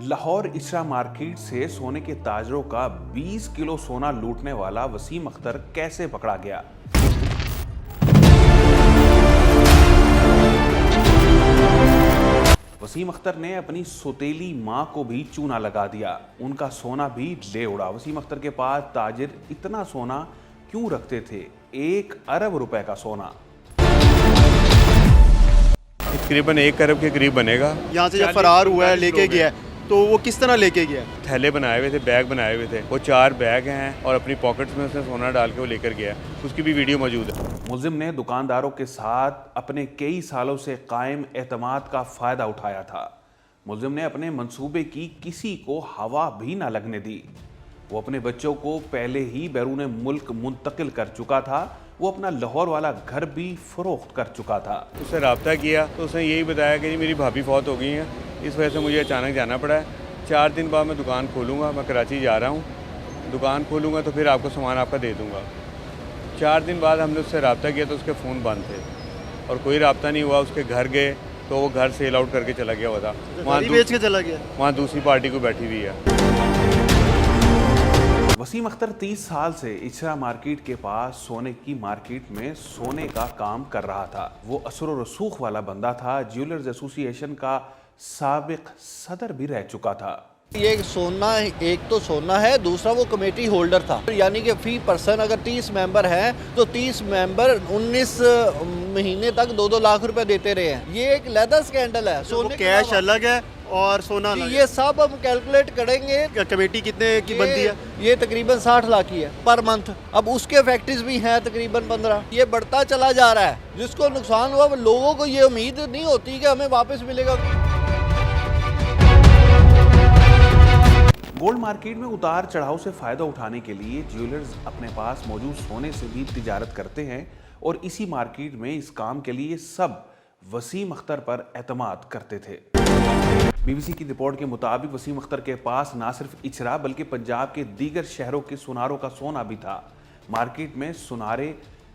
Lahore Ishra market से सोने के ताजरों का 20 किलो सोना लूटने वाला वसीम अख्तर कैसे पकड़ा गया? वसीम अख्तर ने अपनी सौतेली मां को भी चूना लगा दिया, उनका सोना भी ले उड़ा। वसीम अख्तर के पास ताजिर इतना सोना क्यों रखते थे? 1 अरब रुपए का सोना। तकरीबन 1 अरब के करीब बनेगा। यहाँ से जब फरार हुआ है, लेके गया है, तो वो किस तरह लेके गया? थैले बनाए हुए थे, बैग बनाए हुए थे, वो 4 बैग हैं और अपनी पॉकेट्स में उसने सोना डाल के वो लेकर गया। उसकी भी वीडियो मौजूद है। मुल्जिम ने दुकानदारों के साथ अपने कई सालों से कायम एतमाद का फ़ायदा उठाया था। मुल्जिम ने अपने मंसूबे की किसी को हवा भी ना लगने दी। वो अपने बच्चों को पहले ही बैरून मुल्क मुंतकिल कर चुका था। वो अपना लाहौर वाला घर भी फरोख्त कर चुका था। उससे रब्ता किया तो उसने यही बताया कि जी मेरी भाभी फौत हो गई हैं, इस वजह से मुझे अचानक जाना पड़ा है। 4 दिन बाद मैं दुकान खोलूँगा, मैं कराची जा रहा हूँ, दुकान खोलूँगा तो फिर आपको सामान आपका दे दूँगा। 4 दिन बाद हमने उससे रब्ता किया तो उसके फ़ोन बंद थे और कोई रब्ता नहीं हुआ। उसके घर गए तो वो घर सेल आउट करके चला गया हुआ था। वहाँ बेच के चला गया। वहाँ दूसरी पार्टी को बैठी हुई है। वसीम अख्तर 30 साल से इशरा मार्केट के पास सोने की मार्केट में सोने का काम कर रहा था। वो असर व रसूख वाला बंदा था। ज्वेलर्स एसोसिएशन का साबिक सदर भी रह चुका था। ये सोना, एक तो सोना है, दूसरा वो कमेटी होल्डर था, यानी कि फी पर्सन अगर 30 मेंबर हैं तो 30 मेंबर 19 महीने तक 2-2 लाख रुपए देते रहे हैं। ये एक लेदर स्कैंडल है। सोने कैश अलग है और सोना अलग है। ये सब हम कैलकुलेट करेंगे। कमेटी कितने की बनती है? ये तकरीबन 60 लाख की है पर मंथ। अब उसके फैक्ट्रीज भी हैं तकरीबन 15। ये बढ़ता चला जा रहा है। जिसको नुकसान हुआ, लोगों को ये उम्मीद नहीं होती कि हमें वापस मिलेगा। गोल्ड मार्केट में उतार चढ़ाव से फायदा उठाने के लिए ज्वेलर्स अपने पास मौजूद सोने से भी तिजारत करते हैं और इसी मार्केट में इस काम के लिए सब वसीम अख्तर पर एतमाद करते थे। बीबीसी की रिपोर्ट के मुताबिक वसीम अख्तर के पास ना सिर्फ इचरा बल्कि पंजाब के दीगर शहरों के सुनारों का सोना भी था। मार्केट में सुनारे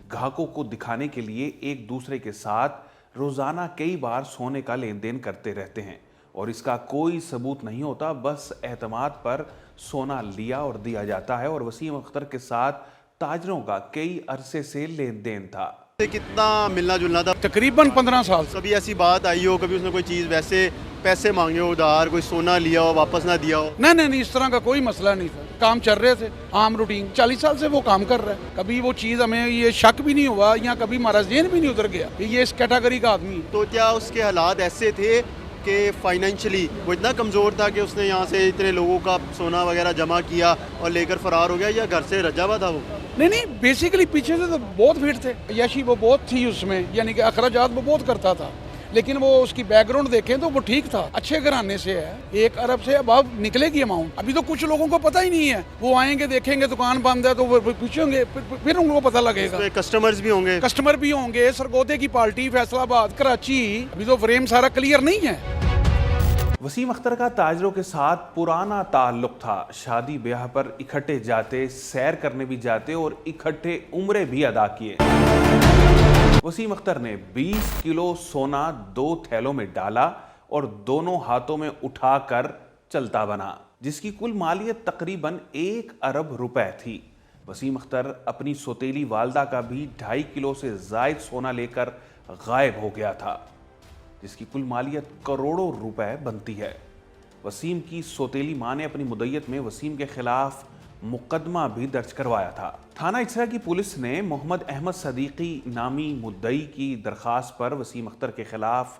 ग्राहकों को दिखाने के लिए एक दूसरे के साथ रोजाना कई बार सोने का लेन देन करते रहते हैं और इसका कोई सबूत नहीं होता, बस एतमाद पर सोना लिया और दिया जाता है। और वसीम अख्तर के साथ ताजरों का कई अरसे से लेन देन था। कितना मिलना जुलना था? तकरीबन 15 साल। कभी ऐसी बात आई हो, कभी उसने कोई चीज़ वैसे पैसे मांगे हो उधार, कोई सोना लिया हो वापस ना दिया हो? नहीं, इस तरह का कोई मसला नहीं था। काम चल रहे थे, आम रूटीन। 40 साल से वो काम कर रहा है। कभी वो चीज़ हमें ये शक भी नहीं हुआ या कभी हमारा ज़हन भी नहीं उतर गया ये इस कैटेगरी का आदमी है। तो क्या उसके हालात ऐसे थे कि फाइनेंशियली वो इतना कमज़ोर था कि उसने यहाँ से इतने लोगों का सोना वगैरह जमा किया और लेकर फरार हो गया, या घर से रजा हुआ था वो? नहीं, बेसिकली पीछे से तो बहुत भीड़ थे। यशी वो बहुत थी उसमें, यानी कि अखराजात वो बहुत करता था, लेकिन वो उसकी बैकग्राउंड देखें तो वो ठीक था, अच्छे घराने से है। 1 अरब से अब निकलेगी अमाउंट। अभी तो कुछ लोगों को पता ही नहीं है। वो आएंगे, देखेंगे दुकान बंद है तो वो पूछेंगे, फिर उनको पता लगेगा। कस्टमर भी होंगे। सरगोदे की पार्टी, फैसलाबाद, कराची, अभी तो फ्रेम सारा क्लियर नहीं है। वसीम अख्तर का ताजरों के साथ पुराना ताल्लुक था। शादी ब्याह पर इकट्ठे जाते, सैर करने भी जाते और इकट्ठे उम्रे भी अदा किए। वसीम अख्तर ने 20 किलो सोना 2 थैलों में डाला और दोनों हाथों में उठाकर चलता बना, जिसकी कुल मालियत तकरीबन 1 अरब रुपए थी। वसीम अख्तर अपनी सौतेली वालदा का भी 2.5 किलो से जायद सोना लेकर गायब हो गया था, जिसकी कुल मालियत करोड़ों रुपए बनती है। वसीम की सौतेली मां ने अपनी मुद्दत में वसीम के खिलाफ मुकदमा भी दर्ज करवाया था। थाना इचरा की पुलिस ने मोहम्मद अहमद सदीकी नामी मुद्दई की दरखास्त पर वसीम अख्तर के खिलाफ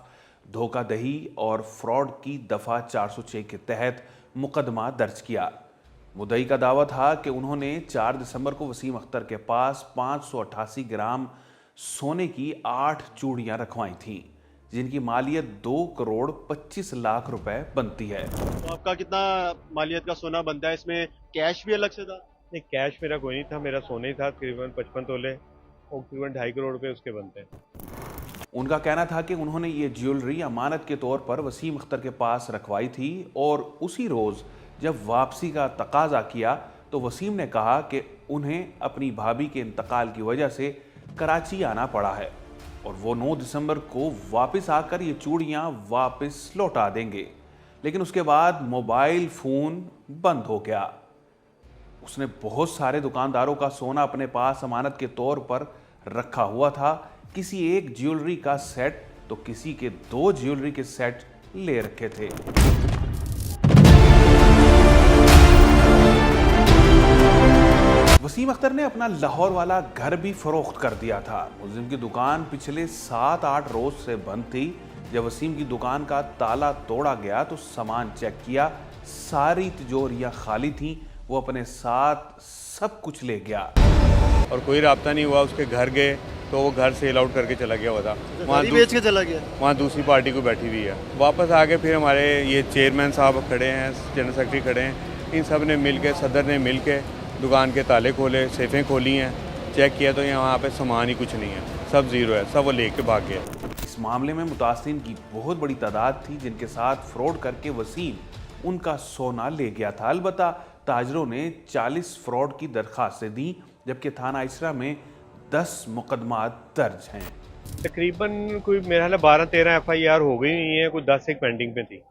धोखाधड़ी और फ्रॉड की दफ़ा 406 के तहत मुकदमा दर्ज किया। मुद्दई का दावा था कि उन्होंने 4 दिसंबर को वसीम अख्तर के पास 588 ग्राम सोने की 8 चूड़ियां रखवाई थीं, जिनकी मालियत 2 करोड़ 25 लाख रुपए बनती है। तो आपका कितना मालियत का सोना बनता है? इसमें कैश भी अलग से था? नहीं, कैश मेरा कोई नहीं था, मेरा सोना ही था। तकरीबन 55 तोले और तकरीबन 2.5 करोड़ रुपए उसके बनते हैं। उनका कहना था कि उन्होंने ये ज्वेलरी अमानत के तौर पर वसीम अख्तर के पास रखवाई थी और उसी रोज़ जब वापसी का तकाजा किया तो वसीम ने कहा कि उन्हें अपनी भाभी के इंतकाल की वजह से कराची आना पड़ा है और वो 9 दिसंबर को वापस आकर ये चूड़ियां वापस लौटा देंगे। लेकिन उसके बाद मोबाइल फ़ोन बंद हो गया। उसने बहुत सारे दुकानदारों का सोना अपने पास अमानत के तौर पर रखा हुआ था। किसी एक ज्वेलरी का सेट तो किसी के 2 ज्वेलरी के सेट ले रखे थे। वसीम अख्तर ने अपना लाहौर वाला घर भी फरोख्त कर दिया था। मुलजिम की दुकान पिछले 7-8 रोज से बंद थी। जब वसीम की दुकान का ताला तोड़ा गया तो सामान चेक किया, सारी तिजोरियां खाली थीं। वो अपने साथ सब कुछ ले गया और कोई राब्ता नहीं हुआ। उसके घर गए तो वो घर सेल आउट करके चला गया हुआ था। वहाँ बेच के चला गया। वहाँ दूसरी पार्टी को बैठी हुई है। वापस आके फिर हमारे ये चेयरमैन साहब खड़े हैं, जनरल सेक्रेटरी खड़े हैं, इन सब ने मिल के, सदर ने मिल के दुकान के ताले खोले, सेफें खोली हैं, चेक किया तो यहाँ पे सामान ही कुछ नहीं है, सब ज़ीरो है, सब वो लेके भाग गया। इस मामले में मुतासिरीन की बहुत बड़ी तादाद थी जिनके साथ फ्रॉड करके वसीम उनका सोना ले गया था। अलबत्ता ताजरों ने 40 फ्रॉड की दरख्वास्तें दी, जबकि थाना इसरा में 10 मुकदमात दर्ज हैं। तकरीबन कोई मेरा ख्याल 12-13 FIR हो गई हुई हैं, कोई 10 एक पेंडिंग पे थी।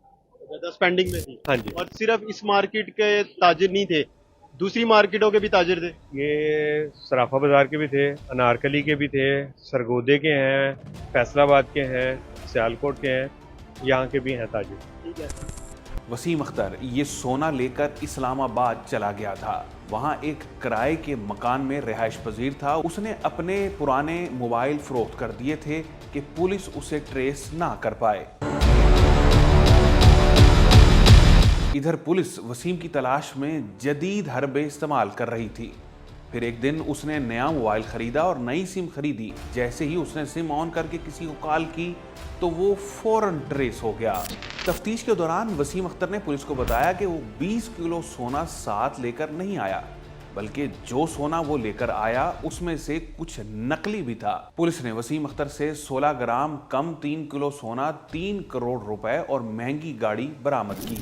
10 पेंडिंग में थी। हाँ जी। और सिर्फ इस मार्केट के ताजिर नहीं थे, दूसरी मार्केटों के भी ताजिर थे। ये सराफा बाजार के भी थे, अनारकली के भी थे, सरगोदे के हैं, फैसलाबाद के हैं, सियालकोट के हैं, यहाँ के भी हैं ताजिर। ठीक है। वसीम अख्तर ये सोना लेकर इस्लामाबाद चला गया था। वहाँ एक किराए के मकान में रिहाइश पजीर था। उसने अपने पुराने मोबाइल फरोख्त कर दिए थे कि पुलिस उसे ट्रेस ना कर पाए। इधर पुलिस वसीम की तलाश में जदीद हरबे इस्तेमाल कर रही थी। फिर एक दिन उसने नया मोबाइल खरीदा और नई सिम खरीदी। जैसे ही उसने सिम ऑन करके किसी को कॉल की तो वो फौरन ट्रेस हो गया। तफ्तीश के दौरान वसीम अख्तर ने पुलिस को बताया कि वो 20 किलो सोना साथ लेकर नहीं आया, बल्कि जो सोना वो लेकर आया उसमें से कुछ नकली भी था। पुलिस ने वसीम अख्तर से 16 ग्राम कम 3 किलो सोना, 3 करोड़ रुपए और महंगी गाड़ी बरामद की।